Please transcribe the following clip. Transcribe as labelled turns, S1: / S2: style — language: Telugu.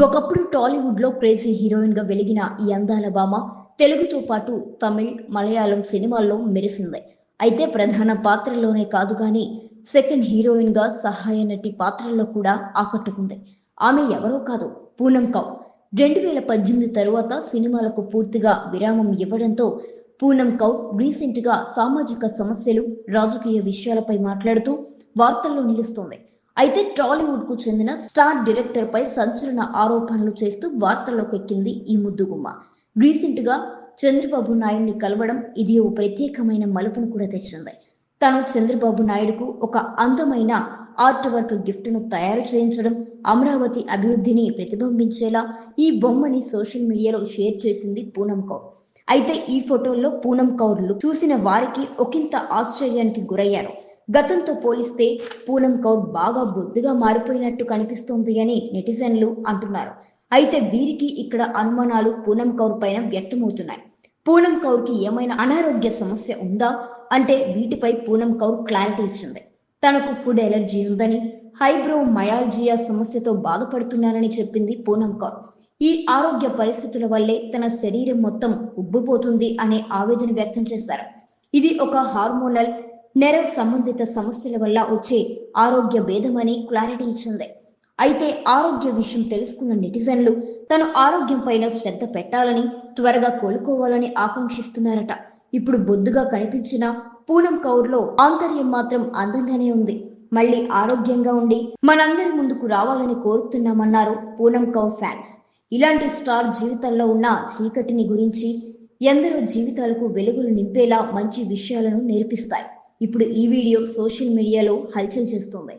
S1: ఒకప్పుడు టాలీవుడ్‌లో క్రేజీ హీరోయిన్‌గా వెలిగిన ఈ అందాల భామ తెలుగుతో పాటు తమిళ్, మలయాళం సినిమాల్లో మెరిసింది. అయితే ప్రధాన పాత్రల్లోనే కాదు గానీ సెకండ్ హీరోయిన్‌గా సహాయ నటి పాత్రల్లో కూడా ఆకట్టుకుంది. ఆమె ఎవరో కాదు, పూనమ్ కౌర్. 2018 తరువాత సినిమాలకు పూర్తిగా విరామం ఇవ్వడంతో పూనమ్ కౌర్ రీసెంట్‌గా సామాజిక సమస్యలు, రాజకీయ విషయాలపై మాట్లాడుతూ వార్తల్లో నిలుస్తోంది. అయితే టాలీవుడ్ కు చెందిన స్టార్ డైరెక్టర్ పై సంచలన ఆరోపణలు చేస్తూ వార్తల్లోకి ఎక్కింది ఈ ముద్దుగుమ్మ. రీసెంట్ గా చంద్రబాబు నాయుడిని కలవడం ఇది ఓ ప్రత్యేకమైన మలుపును కూడా తెచ్చింది. తను చంద్రబాబు నాయుడుకు ఒక అందమైన ఆర్ట్ వర్క్ గిఫ్ట్ ను తయారు చేయించడం, అమరావతి అభివృద్ధిని ప్రతిబింబించేలా ఈ బొమ్మని సోషల్ మీడియాలో షేర్ చేసింది పూనమ్ కౌర్. అయితే ఈ ఫోటోల్లో పూనమ్ కౌర్ లుక్ చూసిన వారికి ఒకంత ఆశ్చర్యానికి గురయ్యారు. గతంతో పోలిస్తే పూనమ్ కౌర్ బాగా బొద్దుగా మారిపోయినట్టు కనిపిస్తోంది అని నెటిజన్లు అంటున్నారు. అయితే వీరికి ఇక్కడ అనుమానాలు పూనమ్ కౌర్ పైన వ్యక్తమవుతున్నాయి. పూనమ్ కౌర్ కి ఏమైనా అనారోగ్య సమస్య ఉందా అంటే వీటిపై పూనమ్ కౌర్ క్లారిటీ ఇచ్చింది. తనకు ఫుడ్ ఎలర్జీ ఉందని, హైబ్రో మయాల్జియా సమస్యతో బాధపడుతున్నానని చెప్పింది పూనమ్ కౌర్. ఈ ఆరోగ్య పరిస్థితుల వల్లే తన శరీరం మొత్తం ఉబ్బిపోతుంది అనే ఆవేదన వ్యక్తం చేశారు. ఇది ఒక హార్మోనల్ నెరవ్ సంబంధిత సమస్యల వల్ల వచ్చే ఆరోగ్య భేదమని క్లారిటీ ఇచ్చింది. అయితే ఆరోగ్య విషయం తెలుసుకున్న నెటిజన్లు తన ఆరోగ్యం పైన శ్రద్ధ పెట్టాలని, త్వరగా కోలుకోవాలని ఆకాంక్షిస్తున్నారట. ఇప్పుడు బొద్దుగా కనిపించిన పూనమ్ కౌర్లో ఆంతర్యం మాత్రం అందంగానే ఉంది. మళ్ళీ ఆరోగ్యంగా ఉండి మనందరి ముందుకు రావాలని కోరుతున్నామన్నారు పూనమ్ కౌర్ ఫ్యాన్స్. ఇలాంటి స్టార్ జీవితాల్లో ఉన్న చీకటిని గురించి, ఎందరో జీవితాలకు వెలుగులు నింపేలా మంచి విషయాలను నేర్పిస్తాయి. ఇప్పుడు ఈ వీడియో సోషల్ మీడియాలో హల్చల్ చేస్తోంది.